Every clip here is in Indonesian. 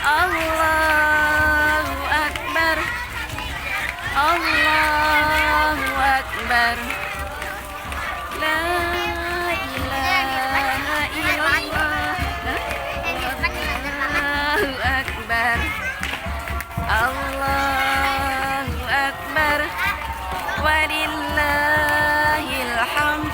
Allahu Akbar, Allahu Akbar, la ilaha illallah, Allahu Akbar, Allahu Akbar, walillahil hamd.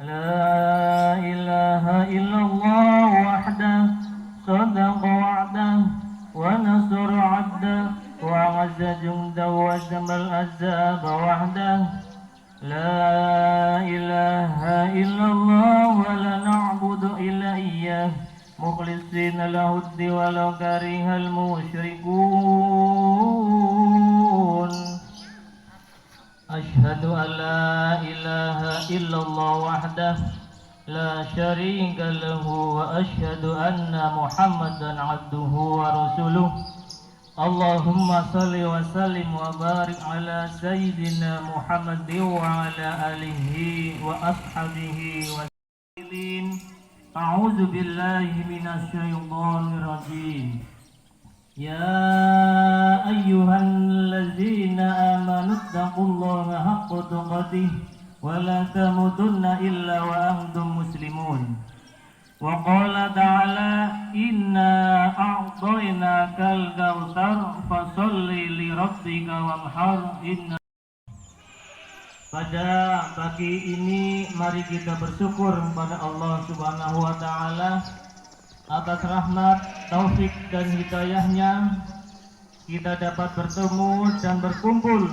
لا إله إلا الله وحده صدق وعده ونصر عبده وعز جنده وهزم الأحزاب وحده لا إله إلا الله ولا نعبد إلا إياه مخلصين له الدين ولو كره المشركون أشهد أن لا إله إلا الله وحده لا شريك له وأشهد أن محمدا عبده ورسوله اللهم صل وسلم وبارك على سيدنا محمد وعلى آله وأصحابه وسلم أعوذ بالله من الشيطان الرجيم يا أيها الذين آمنوا اتقوا الله حق تقاته ولا تموتن إلا وأنتم مسلمون وقال تعالى إنا أعطيناك الكوثر فصل لربك وانحر إن. Pada pagi ini mari kita bersyukur kepada Allah Subhanahu wa taala atas rahmat, taufik dan hidayahnya kita dapat bertemu dan berkumpul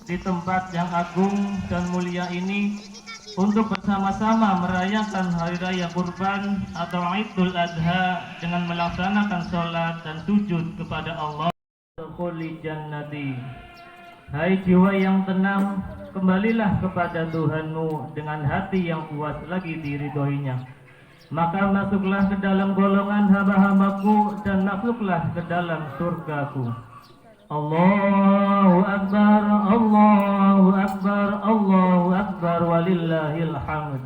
di tempat yang agung dan mulia ini untuk bersama-sama merayakan Hari Raya Kurban atau Idul Adha dengan melaksanakan sholat dan sujud kepada Allah. Dukhuli jannati. Hai jiwa yang tenang, kembalilah kepada Tuhanmu dengan hati yang puas lagi diridhoinya. Maka masuklah ke dalam golongan hamba-hambaku dan masuklah ke dalam surgaku. Allahu Akbar, Allahu Akbar, Allahu Akbar, walillahil hamd.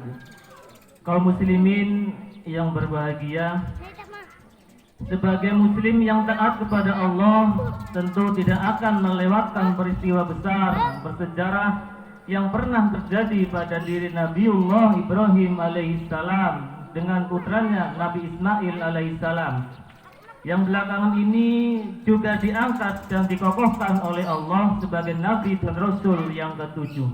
Kaum muslimin yang berbahagia, sebagai muslim yang taat kepada Allah tentu tidak akan melewatkan peristiwa besar bersejarah yang pernah terjadi pada diri Nabiullah Ibrahim alaihissalam dengan putranya Nabi Ismail alaihissalam, yang belakangan ini juga diangkat dan dikokohkan oleh Allah sebagai Nabi dan Rasul yang ketujuh.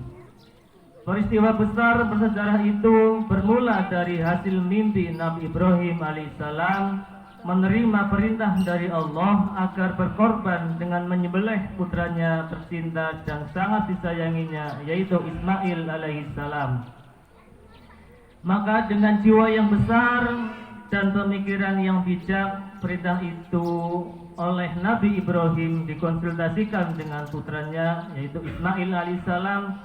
Peristiwa besar bersejarah itu bermula dari hasil mimpi Nabi Ibrahim alaihissalam menerima perintah dari Allah agar berkorban dengan menyembelih putranya tercinta dan sangat disayanginya, yaitu Ismail alaihissalam. Maka dengan jiwa yang besar dan pemikiran yang bijak, perintah itu oleh Nabi Ibrahim dikonsultasikan dengan putranya yaitu Ismail alaihissalam.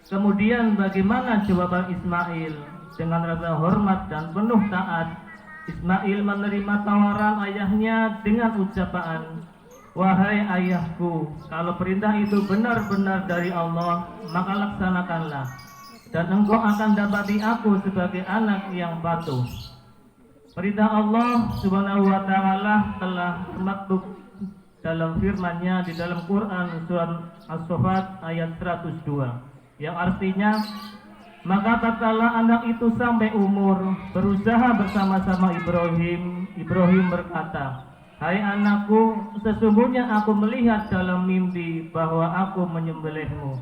Kemudian bagaimana jawaban Ismail? Dengan rasa hormat dan penuh taat, Ismail menerima tawaran ayahnya dengan ucapan, "Wahai ayahku, kalau perintah itu benar-benar dari Allah, maka laksanakanlah, dan engkau akan dapati aku sebagai anak yang patuh." Perintah Allah Subhanahu wa taala telah termaktub dalam firman-Nya di dalam Quran surat As-Saffat ayat 102, yang artinya, maka tatkala anak itu sampai umur berusaha bersama-sama Ibrahim berkata, "Hai anakku, sesungguhnya aku melihat dalam mimpi bahwa aku menyembelihmu.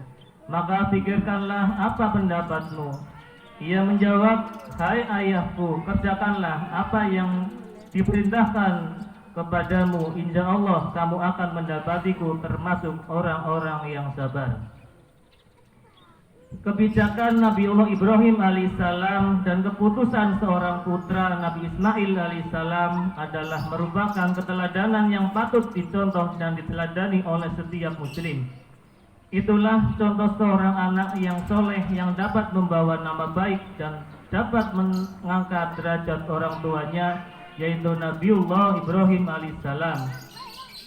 Maka pikirkanlah apa pendapatmu." Ia menjawab, "Hai ayahku, kerjakanlah apa yang diperintahkan kepadamu. Insya Allah kamu akan mendapatiku termasuk orang-orang yang sabar." Kebijakan Nabiullah Ibrahim alaihissalam dan keputusan seorang putra Nabi Ismail alaihissalam adalah merupakan keteladanan yang patut dicontoh dan diteladani oleh setiap muslim. Itulah contoh seorang anak yang soleh yang dapat membawa nama baik dan dapat mengangkat derajat orang tuanya, yaitu Nabiullah Ibrahim alaihissalam.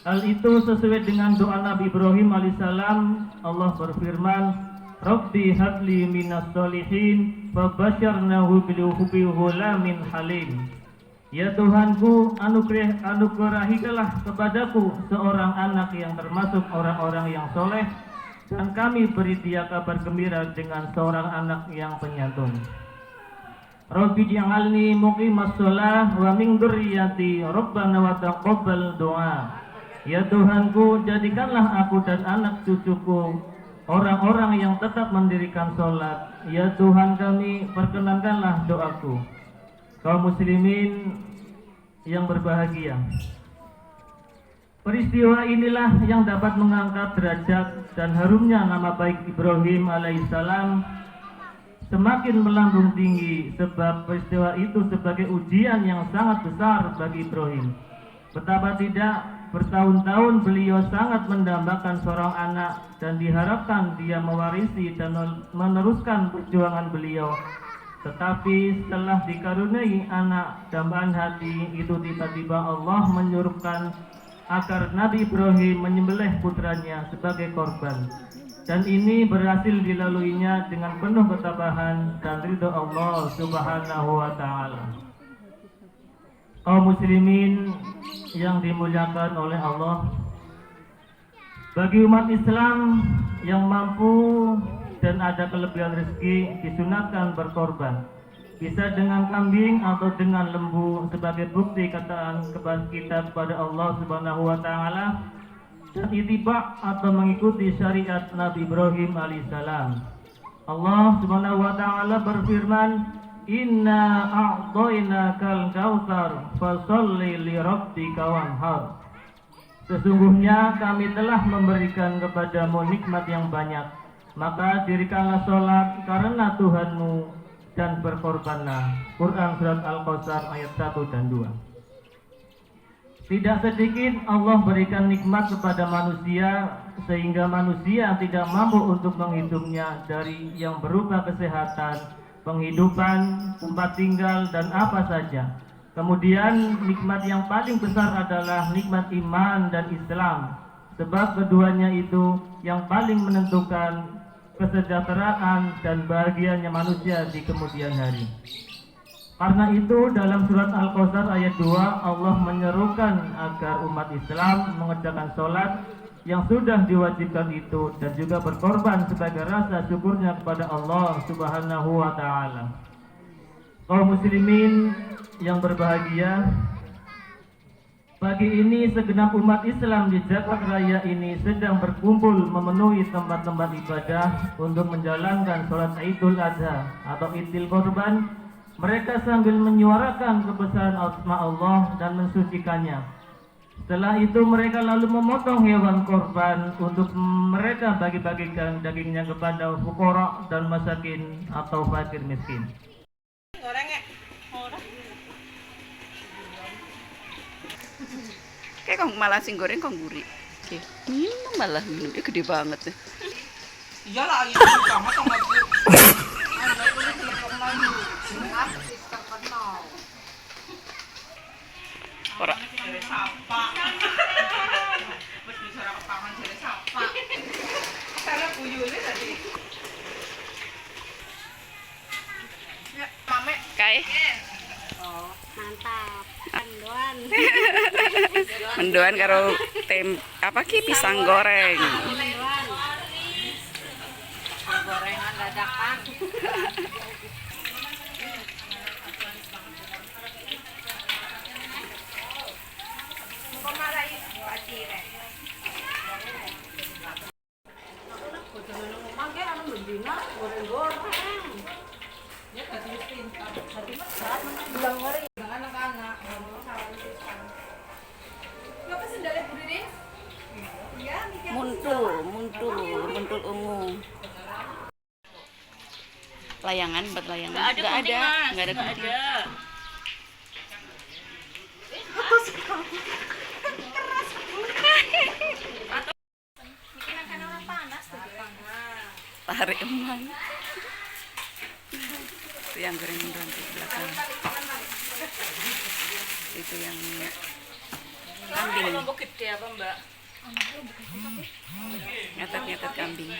Hal itu sesuai dengan doa Nabi Ibrahim alaihissalam. Allah berfirman, "Rabbi habli minas solihin fabasyarnahu bilhubbi ghulamin halim." Ya Tuhanku, anugerahikanlah kepadaku seorang anak yang termasuk orang-orang yang soleh, dan kami beri dia kabar gembira dengan seorang anak yang penyantun. Rabbi ja'alni muqimas shalah wa min dzurriyyati rabbana wa taqabbal doa. Ya Tuhanku, jadikanlah aku dan anak cucuku orang-orang yang tetap mendirikan sholat. Ya Tuhan kami, perkenankanlah doaku. Kaum muslimin yang berbahagia, peristiwa inilah yang dapat mengangkat derajat dan harumnya nama baik Ibrahim alaihissalam semakin melambung tinggi, sebab peristiwa itu sebagai ujian yang sangat besar bagi Ibrahim. Betapa tidak, bertahun-tahun beliau sangat mendambakan seorang anak dan diharapkan dia mewarisi dan meneruskan perjuangan beliau. Tetapi setelah dikaruniai anak dambaan hati itu, tiba-tiba Allah menyuruhkan agar Nabi Ibrahim menyembelih putranya sebagai korban, dan ini berhasil dilaluinya dengan penuh ketabahan dan ridho Allah Subhanahu wa Ta'ala. Kaum muslimin yang dimuliakan oleh Allah, bagi umat Islam yang mampu dan ada kelebihan rezeki disunatkan berkorban, bisa dengan kambing atau dengan lembu sebagai bukti kataan kita kepada Allah Subhanahu wa Ta'ala dan ittiba atau mengikuti syariat Nabi Ibrahim alaihissalam. Allah Subhanahu wa Ta'ala berfirman, "Inna a'tainakal kautsar fasholli li rabbika wanhar." Sesungguhnya kami telah memberikan kepadamu nikmat yang banyak, maka dirikanlah sholat karena Tuhanmu dan berkorbanlah. Quran Surat Al-Kautsar ayat 1 dan 2. Tidak sedikit Allah berikan nikmat kepada manusia sehingga manusia tidak mampu untuk menghitungnya, dari yang berupa kesehatan, penghidupan, tempat tinggal, dan apa saja. Kemudian nikmat yang paling besar adalah nikmat iman dan Islam, sebab keduanya itu yang paling menentukan kesejahteraan dan bahagianya manusia di kemudian hari. Karena itu dalam surat Al-Kautsar ayat 2 Allah menyerukan agar umat Islam mengerjakan sholat yang sudah diwajibkan itu dan juga berkorban sebagai rasa syukurnya kepada Allah Subhanahu wa Ta'ala. Kaum muslimin yang berbahagia, pagi ini segenap umat Islam di Jakarta Raya ini sedang berkumpul memenuhi tempat-tempat ibadah untuk menjalankan sholat Idul Adha atau Idul Kurban. Mereka sambil menyuarakan kebesaran asma Allah dan mensucikannya. Setelah itu mereka lalu memotong hewan korban untuk mereka bagi-bagikan dagingnya kepada fuqara dan masakin atau fakir miskin. Kayak kong malah sing goreng kong gurih. Oke, minum malah minum. Gede banget deh. Iyalah, ini sama sama gue. Ora. Jadi sapa. Mas bicara kepangan jadi sapa. Sana buyune tadi. Ya, mame. Kai. Oh, mantap. Mendoan. Mendoan karo apa ki pisang goreng. Mendoan. Gorengan dadakan. Muntul ungu. Layangan buat layangan. Nggak ada gunting. Tarik emang. Itu yang goreng mendoan di belakang. Itu yang kambing. Lombok gede apa, Mbak? Nyatet kambing.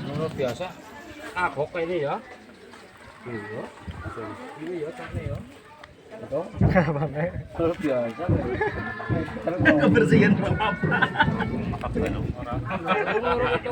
Menurut biasa agok ini ya. Iya. Ini ya cakne ya. Betul. Menurut biasa. Kebersihan apa? Orang itu.